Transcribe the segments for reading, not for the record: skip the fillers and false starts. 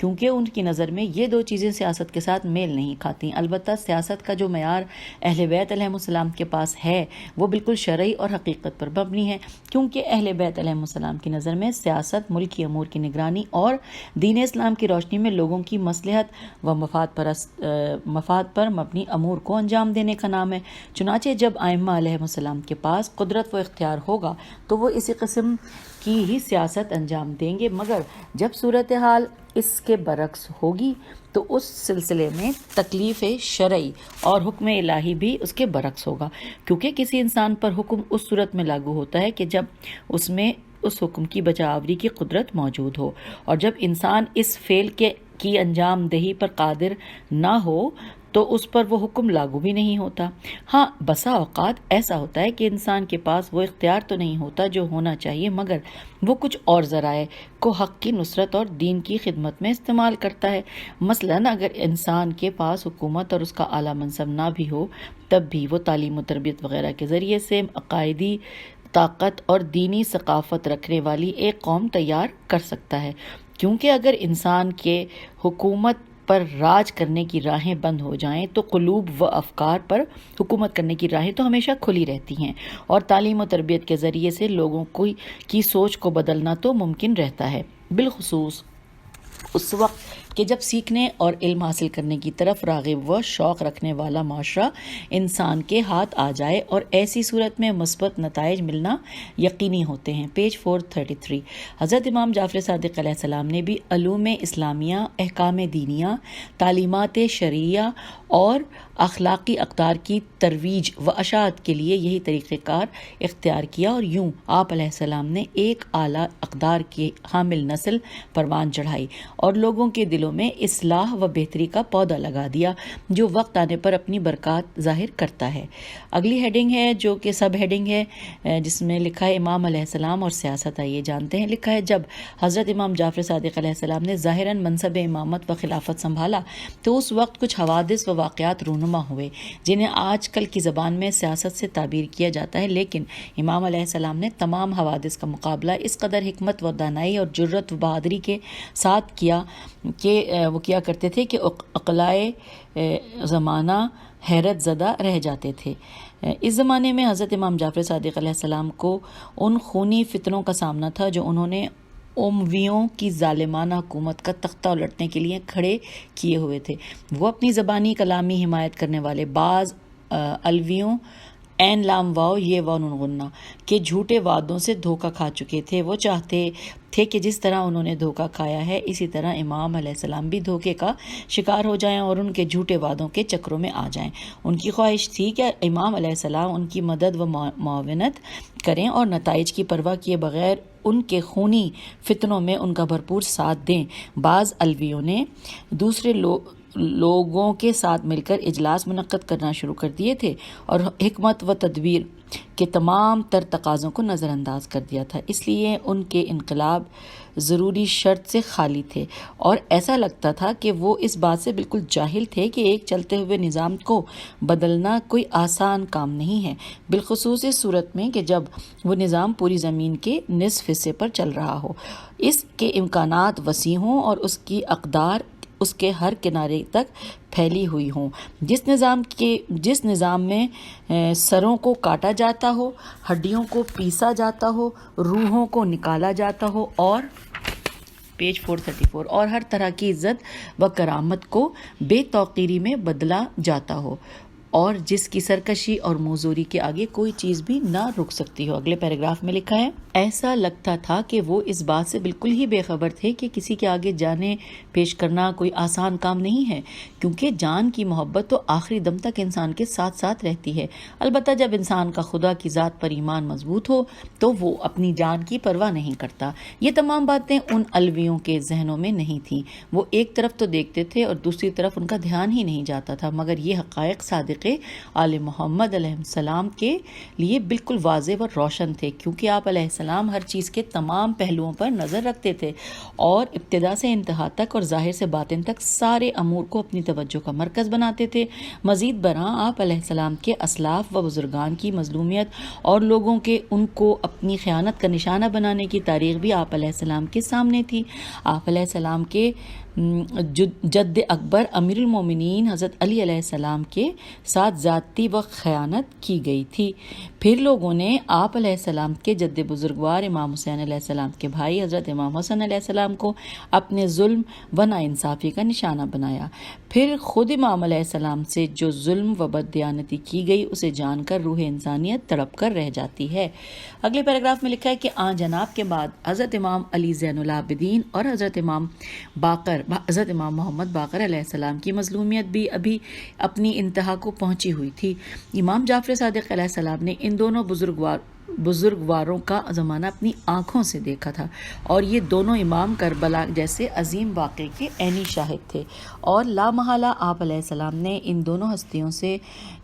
کیونکہ ان کی نظر میں یہ دو چیزیں سیاست کے ساتھ میل نہیں کھاتی۔ البتہ سیاست کا جو معیار اہل بیت علیہم السلام کے پاس ہے وہ بالکل شرعی اور حقیقت پر مبنی ہے، کیونکہ اہل بیت علیہم السلام کی نظر میں سیاست ملکی امور کی نگرانی اور دین اسلام کی روشنی میں لوگوں کی مصلحت و مفاد پر مبنی امور کو انجام دینے کا نام ہے۔ چنانچہ جب ائمہ علیہم السلام کے پاس قدرت و اختیار ہوگا تو وہ اسی قسم کی ہی سیاست انجام دیں گے، مگر جب صورتحال اس کے برعکس ہوگی تو اس سلسلے میں تکلیف شرعی اور حکم الہی بھی اس کے برعکس ہوگا، کیونکہ کسی انسان پر حکم اس صورت میں لاگو ہوتا ہے کہ جب اس میں اس حکم کی بجاوری کی قدرت موجود ہو، اور جب انسان اس فعل کی انجام دہی پر قادر نہ ہو تو اس پر وہ حکم لاگو بھی نہیں ہوتا۔ ہاں، بسا اوقات ایسا ہوتا ہے کہ انسان کے پاس وہ اختیار تو نہیں ہوتا جو ہونا چاہیے، مگر وہ کچھ اور ذرائع کو حق کی نصرت اور دین کی خدمت میں استعمال کرتا ہے۔ مثلاً اگر انسان کے پاس حکومت اور اس کا اعلیٰ منصب نہ بھی ہو، تب بھی وہ تعلیم و تربیت وغیرہ کے ذریعے سے عقائدی طاقت اور دینی ثقافت رکھنے والی ایک قوم تیار کر سکتا ہے، کیونکہ اگر انسان کے حکومت پر راج کرنے کی راہیں بند ہو جائیں تو قلوب و افکار پر حکومت کرنے کی راہیں تو ہمیشہ کھلی رہتی ہیں، اور تعلیم و تربیت کے ذریعے سے لوگوں کی سوچ کو بدلنا تو ممکن رہتا ہے، بالخصوص اس وقت کہ جب سیکھنے اور علم حاصل کرنے کی طرف راغب و شوق رکھنے والا معاشرہ انسان کے ہاتھ آ جائے، اور ایسی صورت میں مثبت نتائج ملنا یقینی ہوتے ہیں۔ پیج 433۔ حضرت امام جعفر صادق علیہ السلام نے بھی علوم اسلامیہ، احکام دینیہ، تعلیمات شرعیہ اور اخلاقی اقدار کی ترویج و اشاعت کے لیے یہی طریقہ کار اختیار کیا، اور یوں آپ علیہ السلام نے ایک اعلیٰ اقدار کی حامل نسل پروان چڑھائی اور لوگوں کے دلوں میں اصلاح و بہتری کا پودا لگا دیا، جو وقت آنے پر اپنی برکات ظاہر کرتا ہے۔ اگلی ہیڈنگ ہے جو کہ سب ہیڈنگ ہے، جس میں لکھا ہے امام علیہ السلام اور سیاست۔ آئیے جانتے ہیں۔ لکھا ہے جب حضرت امام جعفر صادق علیہ السلام نے ظاہراً منصب امامت و خلافت سنبھالا تو اس وقت کچھ حوادث و واقعات رونما ہوئے جنہیں آج کل کی زبان میں سیاست سے تعبیر کیا جاتا ہے، لیکن امام علیہ السلام نے تمام حوادث کا مقابلہ اس قدر حکمت و دانائی اور جرت و بہادری کے ساتھ کیا کہ وہ کیا کرتے تھے کہ عقلائے زمانہ حیرت زدہ رہ جاتے تھے۔ اس زمانے میں حضرت امام جعفر صادق علیہ السلام کو ان خونی فتنوں کا سامنا تھا جو انہوں نے امویوں کی ظالمانہ حکومت کا تختہ الٹنے کے لیے کھڑے کیے ہوئے تھے۔ وہ اپنی زبانی کلامی حمایت کرنے والے بعض الویوں این لام واو یہ واو نون غنہ کے جھوٹے وعدوں سے دھوکہ کھا چکے تھے۔ وہ چاہتے تھے کہ جس طرح انہوں نے دھوکہ کھایا ہے اسی طرح امام علیہ السلام بھی دھوکے کا شکار ہو جائیں اور ان کے جھوٹے وعدوں کے چکروں میں آ جائیں۔ ان کی خواہش تھی کہ امام علیہ السلام ان کی مدد و معاونت کریں اور نتائج کی پرواہ کیے بغیر ان کے خونی فتنوں میں ان کا بھرپور ساتھ دیں۔ بعض الویوں نے دوسرے لوگوں کے ساتھ مل کر اجلاس منعقد کرنا شروع کر دیے تھے اور حکمت و تدبیر کے تمام تر تقاضوں کو نظر انداز کر دیا تھا، اس لیے ان کے انقلاب ضروری شرط سے خالی تھے، اور ایسا لگتا تھا کہ وہ اس بات سے بالکل جاہل تھے کہ ایک چلتے ہوئے نظام کو بدلنا کوئی آسان کام نہیں ہے، بالخصوص اس صورت میں کہ جب وہ نظام پوری زمین کے نصف حصے پر چل رہا ہو، اس کے امکانات وسیع ہوں اور اس کی اقدار اس کے ہر کنارے تک پھیلی ہوئی ہوں۔ جس نظام میں سروں کو کاٹا جاتا ہو، ہڈیوں کو پیسا جاتا ہو، روحوں کو نکالا جاتا ہو اور پیج 434 اور ہر طرح کی عزت و کرامت کو بے توقیری میں بدلا جاتا ہو، اور جس کی سرکشی اور موزوری کے آگے کوئی چیز بھی نہ رک سکتی ہو۔ اگلے پیراگراف میں لکھا ہے، ایسا لگتا تھا کہ وہ اس بات سے بالکل ہی بے خبر تھے کہ کسی کے آگے جانے پیش کرنا کوئی آسان کام نہیں ہے، کیونکہ جان کی محبت تو آخری دم تک انسان کے ساتھ ساتھ رہتی ہے۔ البتہ جب انسان کا خدا کی ذات پر ایمان مضبوط ہو تو وہ اپنی جان کی پرواہ نہیں کرتا۔ یہ تمام باتیں ان الویوں کے ذہنوں میں نہیں تھیں۔ وہ ایک طرف تو دیکھتے تھے اور دوسری طرف ان کا دھیان ہی نہیں جاتا تھا، مگر یہ حقائق صادق آل محمد علیہ السلام کے لیے بالکل واضح و روشن تھے، کیونکہ آپ علیہ السلام ہر چیز کے تمام پہلوؤں پر نظر رکھتے تھے اور ابتدا سے انتہا تک اور ظاہر سے باطن تک سارے امور کو اپنی توجہ کا مرکز بناتے تھے۔ مزید برآں آپ علیہ السلام کے اسلاف و بزرگان کی مظلومیت اور لوگوں کے ان کو اپنی خیانت کا نشانہ بنانے کی تاریخ بھی آپ علیہ السلام کے سامنے تھی۔ آپ علیہ السلام کے جد اکبر امیر المومنین حضرت علی علیہ السلام کے ساتھ زیادتی و خیانت کی گئی تھی۔ پھر لوگوں نے آپ علیہ السلام کے جد بزرگوار امام حسین علیہ السلام کے بھائی حضرت امام حسن علیہ السلام کو اپنے ظلم و ناانصافی کا نشانہ بنایا۔ پھر خود امام علیہ السلام سے جو ظلم و بددیانتی کی گئی اسے جان کر روح انسانیت تڑپ کر رہ جاتی ہے۔ اگلے پیراگراف میں لکھا ہے کہ آن جناب کے بعد حضرت امام علی زین العابدین اور حضرت امام محمد باقر علیہ السلام کی مظلومیت بھی ابھی اپنی انتہا کو پہنچی ہوئی تھی۔ امام جعفر صادق علیہ السلام نے ان دونوں بزرگواروں کا زمانہ اپنی آنکھوں سے دیکھا تھا، اور یہ دونوں امام کربلا جیسے عظیم واقعے کے عینی شاہد تھے، اور لامحالہ آپ علیہ السلام نے ان دونوں ہستیوں سے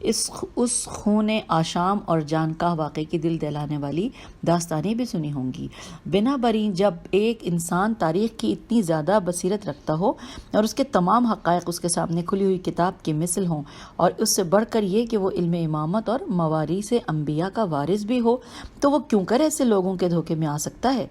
اس خون آشام اور جانکاہ واقعے کی دل دہلانے والی داستانیں بھی سنی ہوں گی۔ بنابراین جب ایک انسان تاریخ کی اتنی زیادہ بصیرت رکھتا ہو اور اس کے تمام حقائق اس کے سامنے کھلی ہوئی کتاب کی مثل ہوں، اور اس سے بڑھ کر یہ کہ وہ علم امامت اور مواریث انبیاء کا وارث بھی ہو، تو وہ کیوں کر ایسے لوگوں کے دھوکے میں آ سکتا ہے؟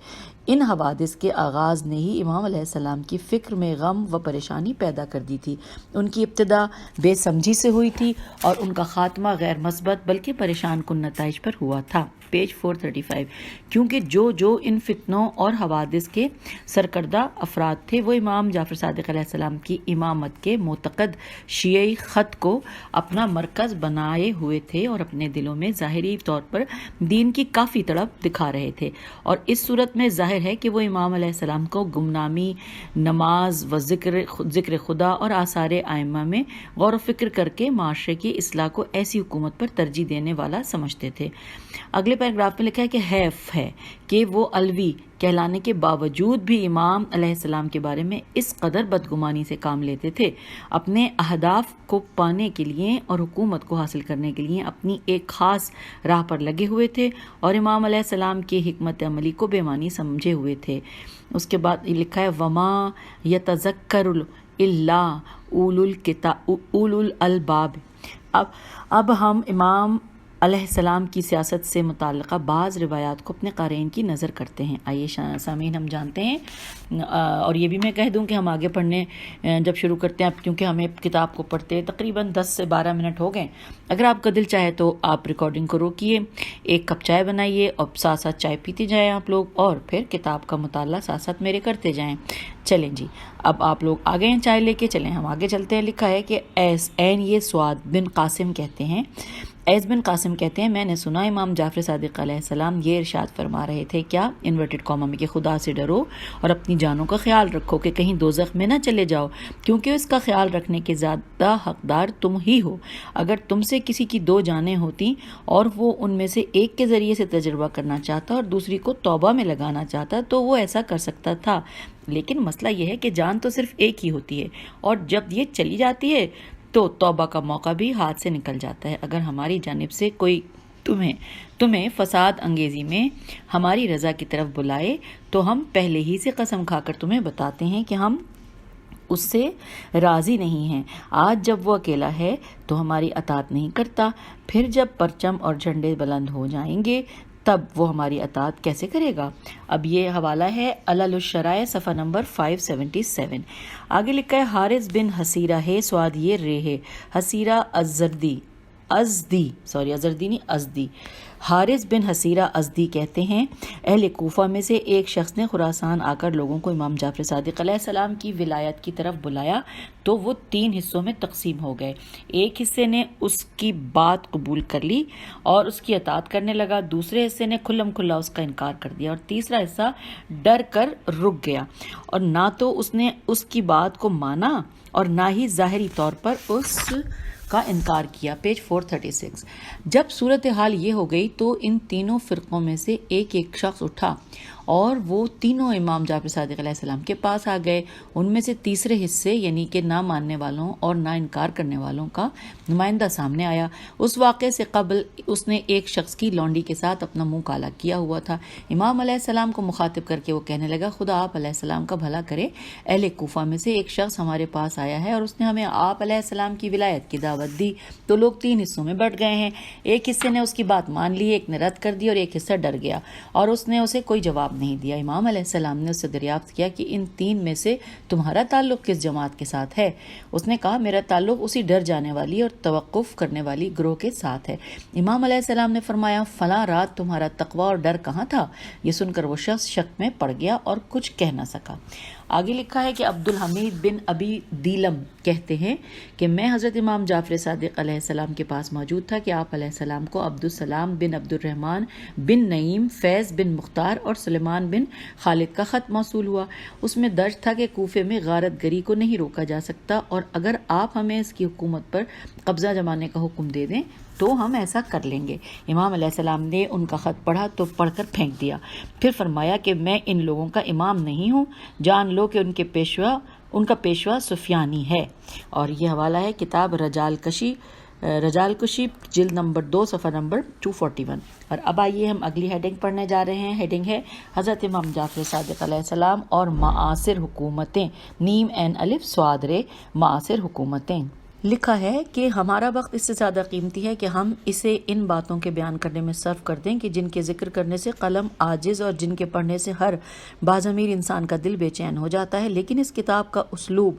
ان حوادث کے آغاز نے ہی امام علیہ السلام کی فکر میں غم و پریشانی پیدا کر دی تھی۔ ان کی ابتدا بے سمجھی سے ہوئی تھی اور ان کا خاتمہ غیر مثبت بلکہ پریشان کن نتائج پر ہوا تھا۔ پیج 435۔ کیونکہ جو ان فتنوں اور حوادث کے سرکردہ افراد تھے وہ امام جعفر صادق علیہ السلام کی امامت کے معتقد شیعی خط کو اپنا مرکز بنائے ہوئے تھے اور اپنے دلوں میں ظاہری طور پر دین کی کافی تڑپ دکھا رہے تھے، اور اس صورت میں ظاہر ہے کہ وہ امام علیہ السلام کو گمنامی، نماز و ذکر خدا اور آثار ائمہ میں غور و فکر کر کے معاشرے کی اصلاح کو ایسی حکومت پر ترجیح دینے والا سمجھتے تھے۔ اگلے پیراگراف میں لکھا ہے کہ حیف ہے کہ وہ علوی کہلانے کے باوجود بھی امام علیہ السلام کے بارے میں اس قدر بدگمانی سے کام لیتے تھے، اپنے اہداف کو پانے کے لیے اور حکومت کو حاصل کرنے کے لیے اپنی ایک خاص راہ پر لگے ہوئے تھے، اور امام علیہ السلام کی حکمت عملی کو بے معنی سمجھے ہوئے تھے۔ اس کے بعد لکھا ہے وما یتذکر الا اولو الالباب۔ اب ہم امام علیہ السلام کی سیاست سے متعلقہ بعض روایات کو اپنے قارئین کی نظر کرتے ہیں۔ آئیے سامعین ہم جانتے ہیں، اور یہ بھی میں کہہ دوں کہ ہم آگے پڑھنے جب شروع کرتے ہیں، کیونکہ ہمیں کتاب کو پڑھتے تقریباً 10 سے 12 منٹ ہو گئے، اگر آپ کا دل چاہے تو آپ ریکارڈنگ کو روکیے، ایک کپ چائے بنائیے اور ساتھ ساتھ چائے پیتے جائیں آپ لوگ، اور پھر کتاب کا مطالعہ ساتھ ساتھ میرے کرتے جائیں۔ چلیں جی، اب آپ لوگ آ گئے ہیں چائے لے کے، چلیں ہم آگے چلتے ہیں۔ لکھا ہے کہ یہ سعد بن قاسم کہتے ہیں میں نے سنا امام جعفر صادق علیہ السلام یہ ارشاد فرما رہے تھے، کیا انورٹڈ کاما میں کہ خدا سے ڈرو اور اپنی جانوں کا خیال رکھو کہ کہیں دوزخ میں نہ چلے جاؤ، کیونکہ اس کا خیال رکھنے کے زیادہ حقدار تم ہی ہو۔ اگر تم سے کسی کی 2 جانیں ہوتی اور وہ ان میں سے ایک کے ذریعے سے تجربہ کرنا چاہتا اور دوسری کو توبہ میں لگانا چاہتا تو وہ ایسا کر سکتا تھا، لیکن مسئلہ یہ ہے کہ جان تو صرف ایک ہی ہوتی ہے، اور جب یہ چلی جاتی ہے تو توبہ کا موقع بھی ہاتھ سے نکل جاتا ہے۔ اگر ہماری جانب سے کوئی تمہیں فساد انگیزی میں ہماری رضا کی طرف بلائے تو ہم پہلے ہی سے قسم کھا کر تمہیں بتاتے ہیں کہ ہم اس سے راضی نہیں ہیں۔ آج جب وہ اکیلا ہے تو ہماری اطاعت نہیں کرتا، پھر جب پرچم اور جھنڈے بلند ہو جائیں گے تب وہ ہماری اطاعت کیسے کرے گا؟ اب یہ حوالہ ہے علل الشرائع صفحہ نمبر 577۔ آگے لکھا ہے حارث بن حسیرہ ہے سواد یہ رے ہے حسیرہ ازدی حارث بن حسیرہ ازدی کہتے ہیں اہل کوفہ میں سے ایک شخص نے خراسان آ کر لوگوں کو امام جعفر صادق علیہ السلام کی ولایت کی طرف بلایا تو وہ 3 حصوں میں تقسیم ہو گئے۔ ایک حصے نے اس کی بات قبول کر لی اور اس کی اطاعت کرنے لگا، دوسرے حصے نے کھلم کھلا اس کا انکار کر دیا، اور تیسرا حصہ ڈر کر رک گیا، اور نہ تو اس نے اس کی بات کو مانا اور نہ ہی ظاہری طور پر اس کا انکار کیا۔ پیج 436۔ جب صورتحال یہ ہو گئی تو ان تینوں فرقوں میں سے ایک شخص اٹھا اور وہ تینوں امام جعفر صادق علیہ السلام کے پاس آ گئے۔ ان میں سے تیسرے حصے یعنی کہ نہ ماننے والوں اور نہ انکار کرنے والوں کا نمائندہ سامنے آیا۔ اس واقعے سے قبل اس نے ایک شخص کی لونڈی کے ساتھ اپنا منہ کالا کیا ہوا تھا۔ امام علیہ السلام کو مخاطب کر کے وہ کہنے لگا خدا آپ علیہ السلام کا بھلا کرے، اہل کوفہ میں سے ایک شخص ہمارے پاس آیا ہے اور اس نے ہمیں آپ علیہ السلام کی ولایت کی دعوت دی، تو لوگ 3 حصوں میں بٹ گئے ہیں۔ ایک حصے نے اس کی بات مان لی، ایک نے رد کر دی اور ایک حصہ ڈر گیا اور اس نے اسے کوئی جواب جواب نہیں دیا۔ امام علیہ السلام نے اس سے دریافت کیا کہ ان 3 میں سے تمہارا تعلق کس جماعت کے ساتھ ہے؟ اس نے کہا میرا تعلق اسی ڈر جانے والی اور توقف کرنے والی گروہ کے ساتھ ہے۔ امام علیہ السلام نے فرمایا فلاں رات تمہارا تقوی اور ڈر کہاں تھا؟ یہ سن کر وہ شخص شک میں پڑ گیا اور کچھ کہہ نہ سکا۔ آگے لکھا ہے کہ عبدالحمید بن ابی دیلم کہتے ہیں کہ میں حضرت امام جعفر صادق علیہ السلام کے پاس موجود تھا کہ آپ علیہ السلام کو عبدالسلام بن عبد الرحمن بن نعیم، فیض بن مختار اور سلیمان بن خالد کا خط موصول ہوا۔ اس میں درج تھا کہ کوفے میں غارت گری کو نہیں روکا جا سکتا اور اگر آپ ہمیں اس کی حکومت پر قبضہ جمانے کا حکم دے دیں تو ہم ایسا کر لیں گے۔ امام علیہ السلام نے ان کا خط پڑھا تو پڑھ کر پھینک دیا، پھر فرمایا کہ میں ان لوگوں کا امام نہیں ہوں، جان لو کہ ان کا پیشوا سفیانی ہے۔ اور یہ حوالہ ہے کتاب رجال کشی جلد نمبر 2 صفحہ نمبر 241۔ اور اب آئیے ہم اگلی ہیڈنگ پڑھنے جا رہے ہیں۔ ہیڈنگ ہے حضرت امام جعفر صادق علیہ السلام اور معاصر حکومتیں، نیم عین الف صاد ر، معاصر حکومتیں۔ لکھا ہے کہ ہمارا وقت اس سے زیادہ قیمتی ہے کہ ہم اسے ان باتوں کے بیان کرنے میں صرف کر دیں کہ جن کے ذکر کرنے سے قلم عاجز اور جن کے پڑھنے سے ہر باضمیر انسان کا دل بے چین ہو جاتا ہے، لیکن اس کتاب کا اسلوب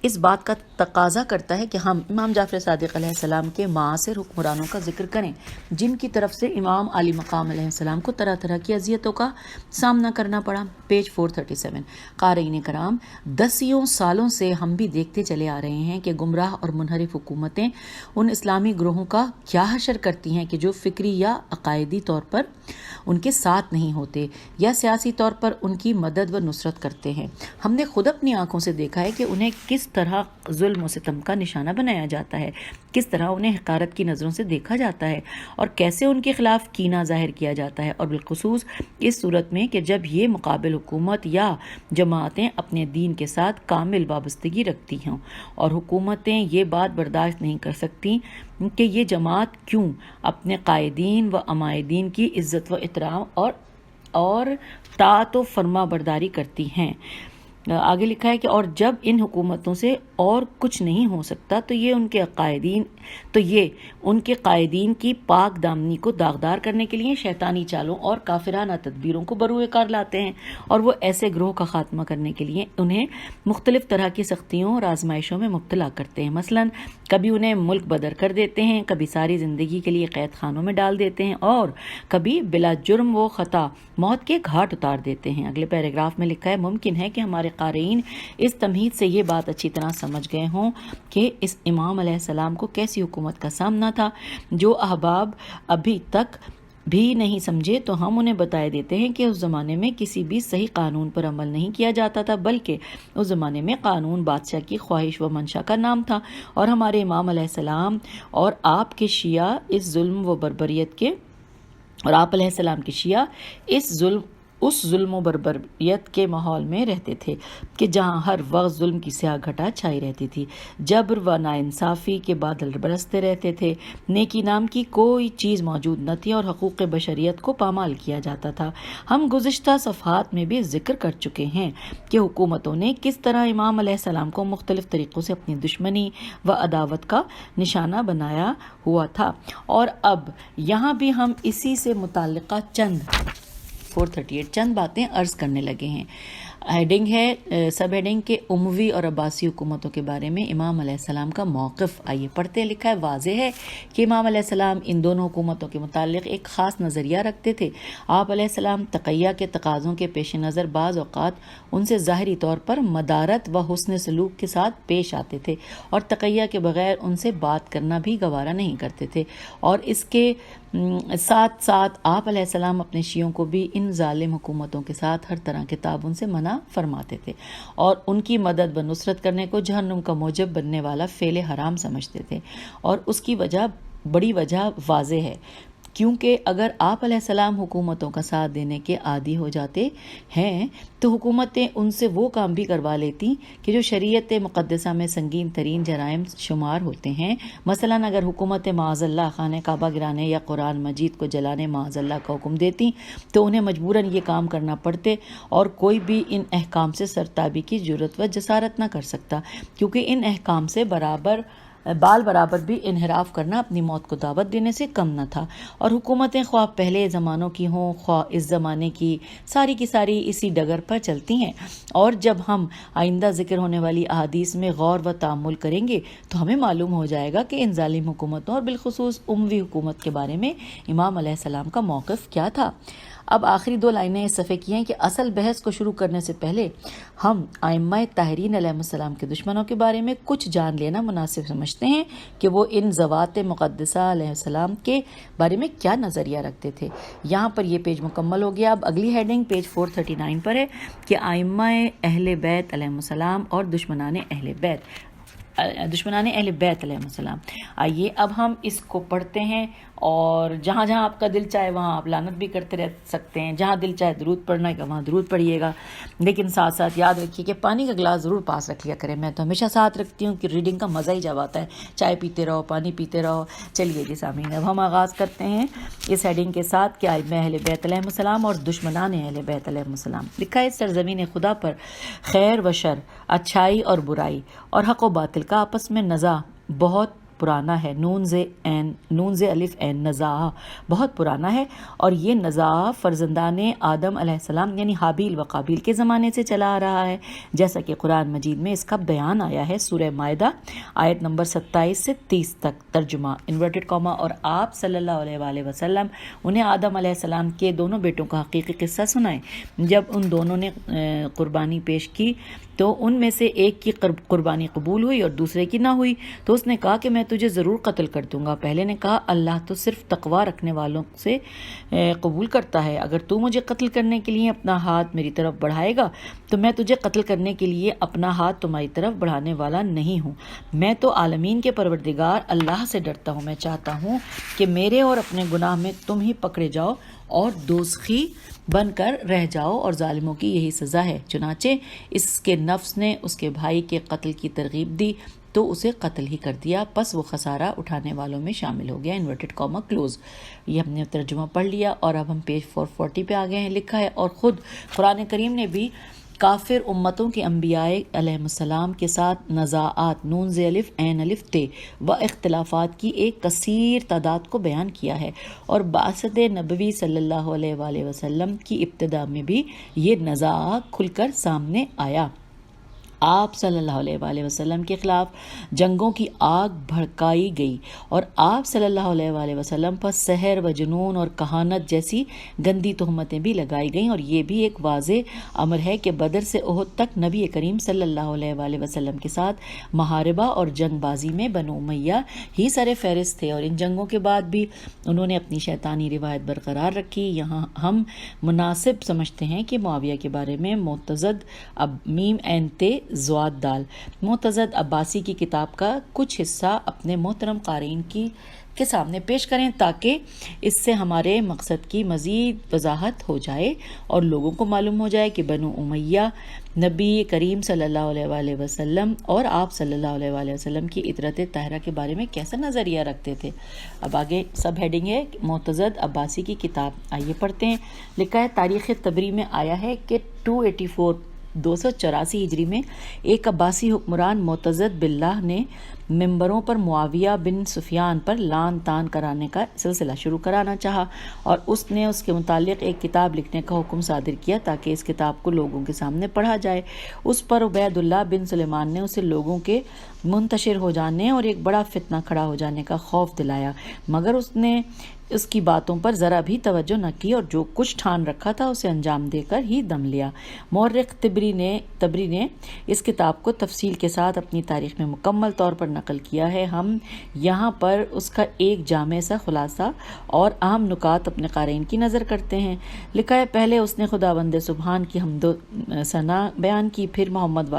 اس بات کا تقاضا کرتا ہے کہ ہم امام جعفر صادق علیہ السلام کے معاصر حکمرانوں کا ذکر کریں جن کی طرف سے امام علی مقام علیہ السلام کو طرح طرح کی اذیتوں کا سامنا کرنا پڑا۔ پیج 437۔ قارئین کرام، 10 سالوں سے ہم بھی دیکھتے چلے آ رہے ہیں کہ گمراہ اور منحرف حکومتیں ان اسلامی گروہوں کا کیا حشر کرتی ہیں کہ جو فکری یا عقائدی طور پر ان کے ساتھ نہیں ہوتے یا سیاسی طور پر ان کی مدد و نصرت کرتے ہیں۔ ہم نے خود اپنی آنکھوں سے دیکھا ہے کہ انہیں کس طرح ظلم و ستم کا نشانہ بنایا جاتا ہے، کس طرح انہیں حقارت کی نظروں سے دیکھا جاتا ہے اور کیسے ان کے خلاف کینہ ظاہر کیا جاتا ہے، اور بالخصوص اس صورت میں کہ جب یہ مقابل حکومت یا جماعتیں اپنے دین کے ساتھ کامل وابستگی رکھتی ہوں، اور حکومتیں یہ بات برداشت نہیں کر سکتی کہ یہ جماعت کیوں اپنے قائدین و عمائدین کی عزت و احترام اور طاعت و فرما برداری کرتی ہیں۔ آگے لکھا ہے کہ اور جب ان حکومتوں سے اور کچھ نہیں ہو سکتا تو یہ ان کے قائدین کی پاک دامنی کو داغدار کرنے کے لیے شیطانی چالوں اور کافرانہ تدبیروں کو بروئے کار لاتے ہیں، اور وہ ایسے گروہ کا خاتمہ کرنے کے لیے انہیں مختلف طرح کی سختیوں اور آزمائشوں میں مبتلا کرتے ہیں۔ مثلاً کبھی انہیں ملک بدر کر دیتے ہیں، کبھی ساری زندگی کے لیے قید خانوں میں ڈال دیتے ہیں، اور کبھی بلا جرم و خطا موت کے گھاٹ اتار دیتے ہیں۔ اگلے پیراگراف میں لکھا ہے ممکن ہے کہ ہمارے قارئین اس تمہید سے یہ بات اچھی طرح سمجھ گئے ہوں کہ اس امام علیہ السلام کو کیسی حکومت کا سامنا تھا۔ جو احباب ابھی تک بھی نہیں سمجھے تو ہم انہیں بتائے دیتے ہیں کہ اس زمانے میں کسی بھی صحیح قانون پر عمل نہیں کیا جاتا تھا، بلکہ اس زمانے میں قانون بادشاہ کی خواہش و منشا کا نام تھا، اور ہمارے امام علیہ السلام اور آپ کے شیعہ اس ظلم و بربریت کے اس ظلم و بربریت کے ماحول میں رہتے تھے کہ جہاں ہر وقت ظلم کی سیاہ گھٹا چھائی رہتی تھی، جبر و ناانصافی کے بادل برستے رہتے تھے، نیکی نام کی کوئی چیز موجود نہ تھی اور حقوق بشریت کو پامال کیا جاتا تھا۔ ہم گزشتہ صفحات میں بھی ذکر کر چکے ہیں کہ حکومتوں نے کس طرح امام علیہ السلام کو مختلف طریقوں سے اپنی دشمنی و عداوت کا نشانہ بنایا ہوا تھا، اور اب یہاں بھی ہم اسی سے متعلقہ چند باتیں عرض کرنے لگے ہیں۔ ہیڈنگ ہے سب ہیڈنگ کے اموی اور عباسی حکومتوں کے بارے میں امام علیہ السلام کا موقف۔ آئیے پڑھتے ہیں۔ لکھا ہے واضح ہے کہ امام علیہ السلام ان دونوں حکومتوں کے متعلق ایک خاص نظریہ رکھتے تھے۔ آپ علیہ السلام تقیہ کے تقاضوں کے پیش نظر بعض اوقات ان سے ظاہری طور پر مدارت و حسن سلوک کے ساتھ پیش آتے تھے اور تقیہ کے بغیر ان سے بات کرنا بھی گوارا نہیں کرتے تھے، اور اس کے ساتھ ساتھ آپ علیہ السلام اپنے شیعوں کو بھی ان ظالم حکومتوں کے ساتھ ہر طرح کے تعاون سے منع فرماتے تھے اور ان کی مدد و نصرت کرنے کو جہنم کا موجب بننے والا فعل حرام سمجھتے تھے، اور اس کی بڑی وجہ واضح ہے، کیونکہ اگر آپ علیہ السلام حکومتوں کا ساتھ دینے کے عادی ہو جاتے ہیں تو حکومتیں ان سے وہ کام بھی کروا لیتی کہ جو شریعت مقدسہ میں سنگین ترین جرائم شمار ہوتے ہیں۔ مثلا اگر حکومت معاذ اللہ خانہ کعبہ گرانے یا قرآن مجید کو جلانے معاذ اللہ کا حکم دیتی تو انہیں مجبوراً یہ کام کرنا پڑتے، اور کوئی بھی ان احکام سے سرتابی کی جرت و جسارت نہ کر سکتا، کیونکہ ان احکام سے برابر بال برابر بھی انحراف کرنا اپنی موت کو دعوت دینے سے کم نہ تھا، اور حکومتیں خواہ پہلے زمانوں کی ہوں خواہ اس زمانے کی ساری اسی ڈگر پر چلتی ہیں، اور جب ہم آئندہ ذکر ہونے والی احادیث میں غور و تأمل کریں گے تو ہمیں معلوم ہو جائے گا کہ ان ظالم حکومتوں اور بالخصوص اموی حکومت کے بارے میں امام علیہ السلام کا موقف کیا تھا۔ اب آخری 2 لائنیں اس صفحے کی ہیں کہ اصل بحث کو شروع کرنے سے پہلے ہم ائمہ طاہرین علیہ السلام کے دشمنوں کے بارے میں کچھ جان لینا مناسب سمجھتے ہیں کہ وہ ان ذوات مقدسہ علیہ السلام کے بارے میں کیا نظریہ رکھتے تھے۔ یہاں پر یہ پیج مکمل ہو گیا۔ اب اگلی ہیڈنگ پیج 439 پر ہے کہ ائمہ اہل بیت علیہ السلام اور دشمنان اہل بیت علیہ السلام۔ آئیے اب ہم اس کو پڑھتے ہیں، اور جہاں جہاں آپ کا دل چاہے وہاں آپ لعنت بھی کرتے رہ سکتے ہیں، جہاں دل چاہے درود پڑھنا ہے وہاں درود پڑھیے گا، لیکن ساتھ ساتھ یاد رکھیے کہ پانی کا گلاس ضرور پاس رکھ لیا کریں۔ میں تو ہمیشہ ساتھ رکھتی ہوں کہ ریڈنگ کا مزہ ہی جب آتا ہے، چائے پیتے رہو، پانی پیتے رہو۔ چلیے جی سامعین، اب ہم آغاز کرتے ہیں اس ہیڈنگ کے ساتھ کہ ائمہ اہل بیت علیہ السلام اور دشمنان اہل بیت علیہ السلام۔ لکھا ہے سرزمین خدا پر خیر و شر، اچھائی اور برائی اور حق و باطل کا آپس میں نزاع بہت پرانا ہے۔ نون سے الف عین نزاع بہت پرانا ہے، اور یہ نزاع فرزندان آدم علیہ السلام یعنی حابیل و قابیل کے زمانے سے چلا آ رہا ہے، جیسا کہ قرآن مجید میں اس کا بیان آیا ہے۔ سورہ مائدہ آیت نمبر 27 سے 30 تک۔ ترجمہ انورٹڈ کاما۔ اور آپ صلی اللہ علیہ وآلہ وسلم انہیں آدم علیہ السلام کے دونوں بیٹوں کا حقیقی قصہ سنائیں۔ جب ان دونوں نے قربانی پیش کی تو ان میں سے ایک کی قربانی قبول ہوئی اور دوسرے کی نہ ہوئی، تو اس نے کہا کہ میں تجھے ضرور قتل کر دوں گا۔ پہلے نے کہا اللہ تو صرف تقوی رکھنے والوں سے قبول کرتا ہے، اگر تو مجھے قتل کرنے کے لیے اپنا ہاتھ میری طرف بڑھائے گا تو میں تجھے قتل کرنے کے لیے اپنا ہاتھ تمہاری طرف بڑھانے والا نہیں ہوں۔ میں تو عالمین کے پروردگار اللہ سے ڈرتا ہوں، میں چاہتا ہوں کہ میرے اور اپنے گناہ میں تم ہی پکڑے جاؤ اور دوزخی بن کر رہ جاؤ، اور ظالموں کی یہی سزا ہے۔ چنانچہ اس کے نفس نے اس کے بھائی کے قتل کی ترغیب دی تو اسے قتل ہی کر دیا، پس وہ خسارہ اٹھانے والوں میں شامل ہو گیا۔ Inverted comma close. یہ ہم نے ترجمہ پڑھ لیا، اور اب ہم پیج 440 پہ آ گئے ہیں۔ لکھا ہے اور خود قرآن کریم نے بھی کافر امتوں کے انبیاء علیہ السلام کے ساتھ نزاعات نون سے الف عین الف تے و اختلافات کی ایک کثیر تعداد کو بیان کیا ہے، اور بعثت نبوی صلی اللہ علیہ وآلہ وسلم کی ابتدا میں بھی یہ نزاع کھل کر سامنے آیا۔ آپ صلی اللہ علیہ وآلہ وسلم کے خلاف جنگوں کی آگ بھڑکائی گئی، اور آپ صلی اللہ علیہ وآلہ وسلم پر سحر و جنون اور کہانت جیسی گندی تہمتیں بھی لگائی گئیں، اور یہ بھی ایک واضح امر ہے کہ بدر سے احد تک نبی کریم صلی اللہ علیہ وآلہ وسلم کے ساتھ محاربہ اور جنگ بازی میں بنو امیہ ہی سر فہرست تھے، اور ان جنگوں کے بعد بھی انہوں نے اپنی شیطانی روایت برقرار رکھی۔ یہاں ہم مناسب سمجھتے ہیں کہ معاویہ کے بارے میں معتزد میم عین تے زواد دال معتزد عباسی کی کتاب کا کچھ حصہ اپنے محترم قارئین کے سامنے پیش کریں، تاکہ اس سے ہمارے مقصد کی مزید وضاحت ہو جائے اور لوگوں کو معلوم ہو جائے کہ بنو امیہ نبی کریم صلی اللہ علیہ وآلہ وسلم اور آپ صلی اللہ علیہ وآلہ وسلم کی اطرت طاہرہ کے بارے میں کیسا نظریہ رکھتے تھے۔ اب آگے سب ہیڈنگ ہے معتزد عباسی کی کتاب، آئیے پڑھتے ہیں۔ لکھا ہے تاریخ طبری میں آیا ہے کہ 284 ہجری میں ایک عباسی حکمران معتزد باللہ نے ممبروں پر معاویہ بن سفیان پر لعن طعن کرانے کا سلسلہ شروع کرانا چاہا، اور اس نے اس کے متعلق ایک کتاب لکھنے کا حکم صادر کیا تاکہ اس کتاب کو لوگوں کے سامنے پڑھا جائے۔ اس پر عبید اللہ بن سلیمان نے اسے لوگوں کے منتشر ہو جانے اور ایک بڑا فتنہ کھڑا ہو جانے کا خوف دلایا، مگر اس نے اس کی باتوں پر ذرا بھی توجہ نہ کی، اور جو کچھ ٹھان رکھا تھا اسے انجام دے کر ہی دم لیا۔ مورخ تبری نے اس کتاب کو تفصیل کے ساتھ اپنی تاریخ میں مکمل طور پر نقل کیا ہے۔ ہم یہاں پر اس کا ایک جامع سا خلاصہ اور اہم نکات اپنے قارئین کی نظر کرتے ہیں۔ لکھا ہے پہلے اس نے خداوند سبحان کی حمد و ثنا بیان کی، پھر محمد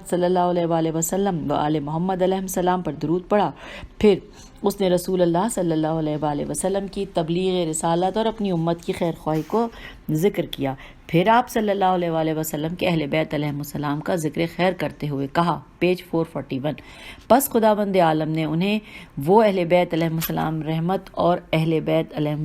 صلی اللہ علیہ وآلہ وسلم و آل محمد علیہ السلام پر درود پڑھا، پھر اس نے رسول اللہ صلی اللہ علیہ وآلہ وسلم کی تبلیغ رسالت اور اپنی امت کی خیر خواہی کو ذکر کیا، پھر آپ صلی اللہ علیہ وآلہ وسلم کے اہل بیت علیہم السلام کا ذکر خیر کرتے ہوئے کہا، پیج 441، پس خداوند عالم نے انہیں وہ اہل بیت علیہم السلام رحمت اور اہل بیت علیہم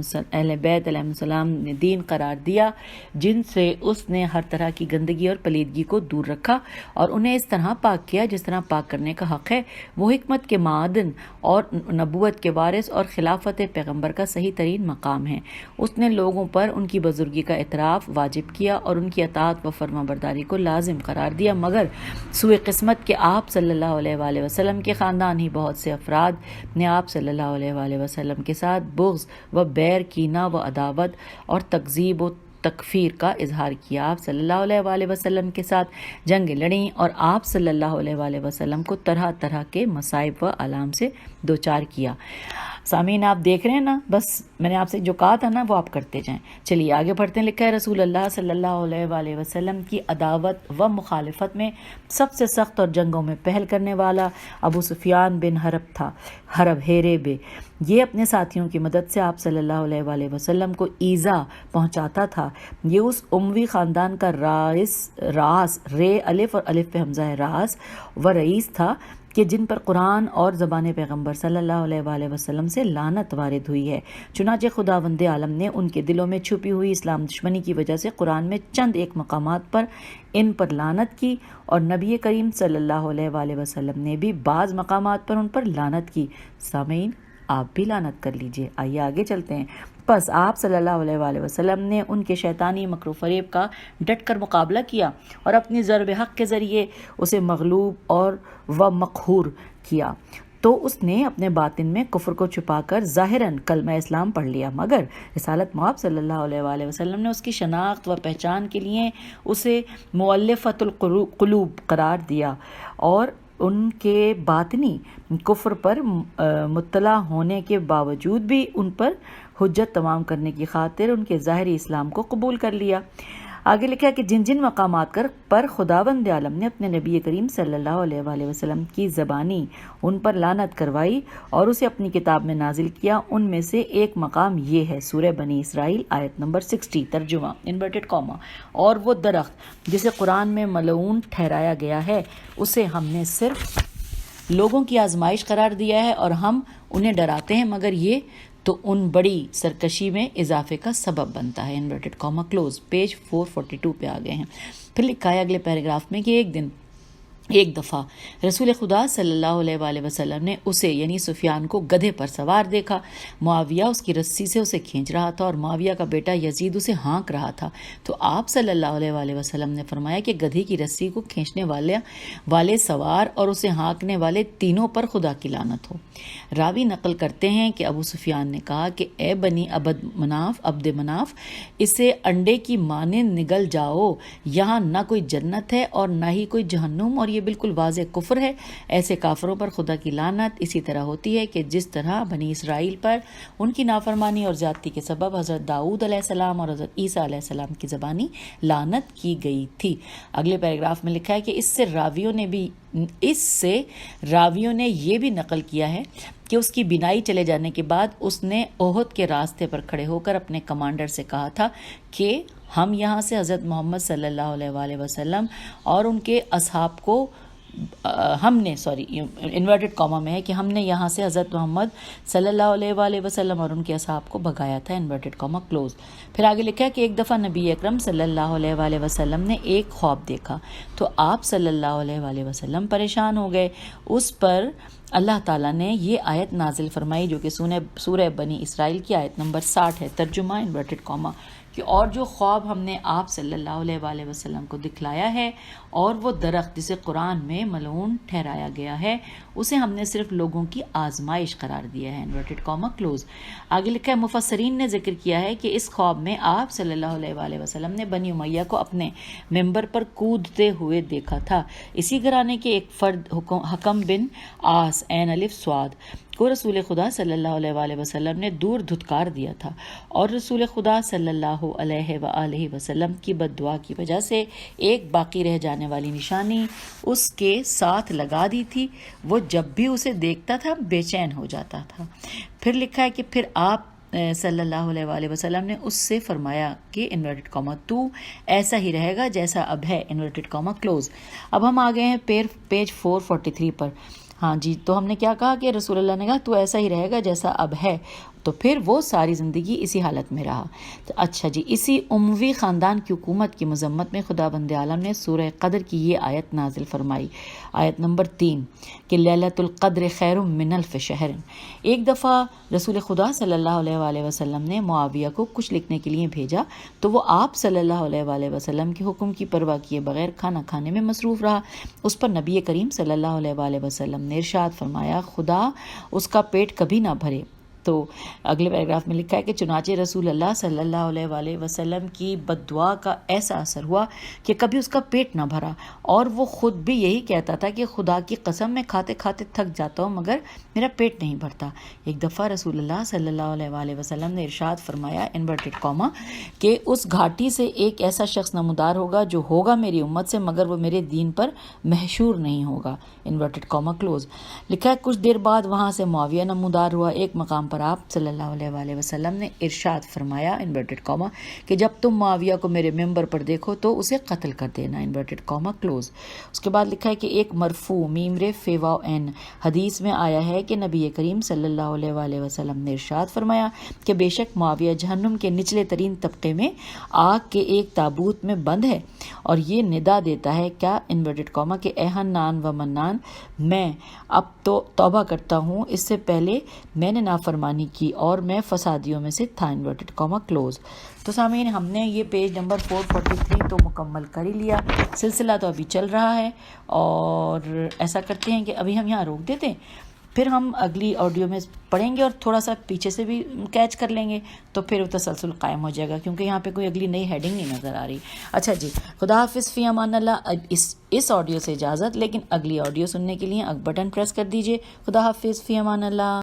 السلام نے دین قرار دیا جن سے اس نے ہر طرح کی گندگی اور پلیدگی کو دور رکھا اور انہیں اس طرح پاک کیا جس طرح پاک کرنے کا حق ہے۔ وہ حکمت کے معدن اور نبوت کے وارث اور خلافت پیغمبر کا صحیح ترین مقام ہے۔ اس نے لوگوں پر ان کی بزرگی کا اعتراف واجب کیا اور ان کی اطاعت و فرما برداری کو لازم قرار دیا، مگر سوء قسمت کے آپ صلی اللہ علیہ وآلہ وسلم کے خاندان ہی بہت سے افراد نے آپ صلی اللہ علیہ وآلہ وسلم کے ساتھ بغض و بیر، کینہ و عداوت اور تکذیب و تکفیر کا اظہار کیا۔ آپ صلی اللہ علیہ وآلہ وسلم کے ساتھ جنگیں لڑیں اور آپ صلی اللہ علیہ وآلہ وسلم کو طرح طرح کے مصائب و آلام سے دوچار کیا۔ سامعین آپ دیکھ رہے ہیں نا، بس میں نے آپ سے جو کہا تھا نا وہ آپ کرتے جائیں۔ چلیے آگے پڑھتے ہیں۔ لکھا ہے رسول اللہ صلی اللہ علیہ وآلہ وسلم کی عداوت و مخالفت میں سب سے سخت اور جنگوں میں پہل کرنے والا ابو سفیان بن حرب تھا، حرب۔ یہ اپنے ساتھیوں کی مدد سے آپ صلی اللہ علیہ وآلہ وسلم کو ایذا پہنچاتا تھا۔ یہ اس اموی خاندان کا راس رے الف اور الف پہ حمزہ ہے راس و رئیس تھا کہ جن پر قرآن اور زبان پیغمبر صلی اللہ علیہ وآلہ وسلم سے لعنت وارد ہوئی ہے۔ چنانچہ خداوند عالم نے ان کے دلوں میں چھپی ہوئی اسلام دشمنی کی وجہ سے قرآن میں چند ایک مقامات پر ان پر لعنت کی اور نبی کریم صلی اللہ علیہ وآلہ وسلم نے بھی بعض مقامات پر ان پر لعنت کی۔ سامعین آپ بھی لعنت کر لیجئے۔ آئیے آگے چلتے ہیں۔ پس آپ صلی اللہ علیہ وآلہ وسلم نے ان کے شیطانی مکر و فریب کا ڈٹ کر مقابلہ کیا اور اپنی ضرب حق کے ذریعے اسے مغلوب اور مقہور کیا۔ تو اس نے اپنے باطن میں کفر کو چھپا کر ظاہراً کلمہ اسلام پڑھ لیا، مگر رسالت مآب صلی اللہ علیہ وآلہ وسلم نے اس کی شناخت و پہچان کے لیے اسے مؤلفۃ القلوب قرار دیا اور ان کے باطنی کفر پر مطلع ہونے کے باوجود بھی ان پر حجت تمام کرنے کی خاطر ان کے ظاہری اسلام کو قبول کر لیا۔ آگے لکھا کہ جن جن مقامات پر خداوند عالم نے اپنے نبی کریم صلی اللہ علیہ وآلہ وسلم کی زبانی ان پر لعنت کروائی اور اسے اپنی کتاب میں نازل کیا، ان میں سے ایک مقام یہ ہے، سورہ بنی اسرائیل آیت نمبر 60، ترجمہ انورٹڈ کاما، اور وہ درخت جسے قرآن میں ملعون ٹھہرایا گیا ہے اسے ہم نے صرف لوگوں کی آزمائش قرار دیا ہے اور ہم انہیں ڈراتے ہیں، مگر یہ تو ان بڑی سرکشی میں اضافے کا سبب بنتا ہے، انورٹڈ کاما کلوز۔ پیج 442 پہ آ گئے ہیں۔ پھر لکھا ہے اگلے پیراگراف میں کہ ایک دفعہ رسول خدا صلی اللہ علیہ وآلہ وسلم نے اسے یعنی سفیان کو گدھے پر سوار دیکھا۔ معاویہ اس کی رسی سے اسے کھینچ رہا تھا اور معاویہ کا بیٹا یزید اسے ہانک رہا تھا۔ تو آپ صلی اللہ علیہ وآلہ وسلم نے فرمایا کہ گدھے کی رسی کو کھینچنے والے سوار اور اسے ہانکنے والے تینوں پر خدا کی لعنت ہو۔ راوی نقل کرتے ہیں کہ ابو سفیان نے کہا کہ اے بنی عبد مناف، اسے انڈے کی مانند نگل جاؤ، یہاں نہ کوئی جنت ہے اور نہ ہی کوئی جہنم، اور یہ بالکل واضح کفر ہے۔ ایسے کافروں پر خدا کی لعنت اسی طرح ہوتی ہے کہ جس طرح بنی اسرائیل پر ان کی نافرمانی اور زیادتی کے سبب حضرت داؤد علیہ السلام اور حضرت عیسیٰ علیہ السلام کی زبانی لعنت کی گئی تھی۔ اگلے پیراگراف میں لکھا ہے کہ اس سے راویوں نے یہ بھی نقل کیا ہے کہ اس کی بینائی چلے جانے کے بعد اس نے احد کے راستے پر کھڑے ہو کر اپنے کمانڈر سے کہا تھا کہ ہم یہاں سے حضرت محمد صلی اللہ علیہ وآلہ وسلم اور ان کے اصحاب کو انورٹڈ کاما میں ہے کہ ہم نے یہاں سے حضرت محمد صلی اللہ علیہ وآلہ وسلم اور ان کے اصحاب کو بھگایا تھا، انورٹڈ کاما کلوز۔ پھر آگے لکھا ہے کہ ایک دفعہ نبی اکرم صلی اللہ علیہ وآلہ وسلم نے ایک خواب دیکھا تو آپ صلی اللہ علیہ وآلہ وسلم پریشان ہو گئے۔ اس پر اللہ تعالیٰ نے یہ آیت نازل فرمائی جو کہ سورہ بنی اسرائیل کی آیت نمبر 60 ہے، ترجمہ انورٹڈ کاما، کہ اور جو خواب ہم نے آپ صلی اللہ علیہ وآلہ وسلم کو دکھلایا ہے اور وہ درخت جسے قرآن میں ملعون ٹھہرایا گیا ہے اسے ہم نے صرف لوگوں کی آزمائش قرار دیا ہے، انورٹڈ کاما کلوز۔ آگے لکھا ہے مفسرین نے ذکر کیا ہے کہ اس خواب میں آپ صلی اللہ علیہ وآلہ وسلم نے بنی امیہ کو اپنے ممبر پر کودتے ہوئے دیکھا تھا۔ اسی گھرانے کے ایک فرد حکم بن آس عین الف صاد کو رسول خدا صلی اللہ علیہ وآلہ وسلم نے دور دھتکار دیا تھا اور رسول خدا صلی اللہ علیہ وآلہ وسلم کی بد دعا کی وجہ سے ایک باقی رہ جانے والی نشانی اس کے ساتھ لگا دی تھی، وہ جب بھی اسے دیکھتا تھا بے چین ہو جاتا تھا۔ پھر لکھا ہے کہ پھر آپ صلی اللہ علیہ وآلہ وسلم نے اس سے فرمایا کہ انورٹڈ کاما تو ایسا ہی رہے گا جیسا اب ہے، انورٹڈ کاما کلوز۔ اب ہم آ گئے ہیں پیج 443 پر۔ ہاں جی، تو ہم نے کیا کہا کہ رسول اللہ نے کہا تو ایسا ہی رہے گا جیسا اب ہے، تو پھر وہ ساری زندگی اسی حالت میں رہا۔ تو اچھا جی، اسی اموی خاندان کی حکومت کی مذمت میں خدا بند عالم نے سورہ قدر کی یہ آیت نازل فرمائی، آیت نمبر 3، کہ لیلۃ القدر خیر من الف شہر۔ ایک دفعہ رسول خدا صلی اللہ علیہ وآلہ وسلم نے معاویہ کو کچھ لکھنے کے لیے بھیجا، تو وہ آپ صلی اللہ علیہ وآلہ وسلم کے حکم کی پرواہ کیے بغیر کھانا کھانے میں مصروف رہا۔ اس پر نبی کریم صلی اللہ علیہ وآلہ وسلم نے ارشاد فرمایا، خدا اس کا پیٹ کبھی نہ بھرے۔ تو اگلے پیراگراف میں لکھا ہے کہ چنانچہ رسول اللہ صلی اللہ علیہ وآلہ وسلم کی بد دعا کا ایسا اثر ہوا کہ کبھی اس کا پیٹ نہ بھرا، اور وہ خود بھی یہی کہتا تھا کہ خدا کی قسم میں کھاتے کھاتے تھک جاتا ہوں مگر میرا پیٹ نہیں بھرتا۔ ایک دفعہ رسول اللہ صلی اللہ علیہ وآلہ وسلم نے ارشاد فرمایا، انورٹڈ کاما، کہ اس گھاٹی سے ایک ایسا شخص نمودار ہوگا جو ہوگا میری امت سے مگر وہ میرے دین پر محشور نہیں ہوگا، انورٹڈ کاما کلوز۔ لکھا ہے کچھ دیر بعد وہاں سے معاویہ نمودار ہوا۔ ایک مقام پر آپ صلی اللہ علیہ وآلہ وسلم نے ارشاد فرمایا، انورٹڈ کاما، کہ جب تم معاویہ کو میرے ممبر پر دیکھو تو اسے قتل کر دینا، انورٹڈ کاما کلوز۔ اس کے بعد لکھا ہے کہ ایک مرفوع میمرے فیوا این حدیث میں آیا ہے کہ نبی کریم صلی اللہ علیہ وآلہ وسلم نے ارشاد فرمایا کہ بے شک معاویہ جہنم کے نچلے ترین طبقے میں آگ کے ایک تابوت میں بند ہے، اور یہ ندا دیتا ہے کیا، انورٹڈ کاما، کہ اے حنان و منان، میں اب تو توبہ کرتا ہوں، اس سے پہلے میں نے نافرمانی کی اور میں فسادیوں میں سے تھا، انورٹڈ کاما کلوز۔ تو سامعین، ہم نے یہ پیج نمبر 443 تو مکمل کر ہی لیا، سلسلہ تو ابھی چل رہا ہے، اور ایسا کرتے ہیں کہ ابھی ہم یہاں روک دیتے ہیں، پھر ہم اگلی آڈیو میں پڑھیں گے اور تھوڑا سا پیچھے سے بھی کیچ کر لیں گے، تو پھر وہ تسلسل قائم ہو جائے گا، کیونکہ یہاں پہ کوئی اگلی نئی ہیڈنگ نہیں نظر آ رہی۔ اچھا جی، خدا حافظ، فی امان اللہ۔ اس آڈیو سے اجازت، لیکن اگلی آڈیو سننے کے لیے بٹن پریس کر دیجئے۔ خدا حافظ، فی امان اللہ۔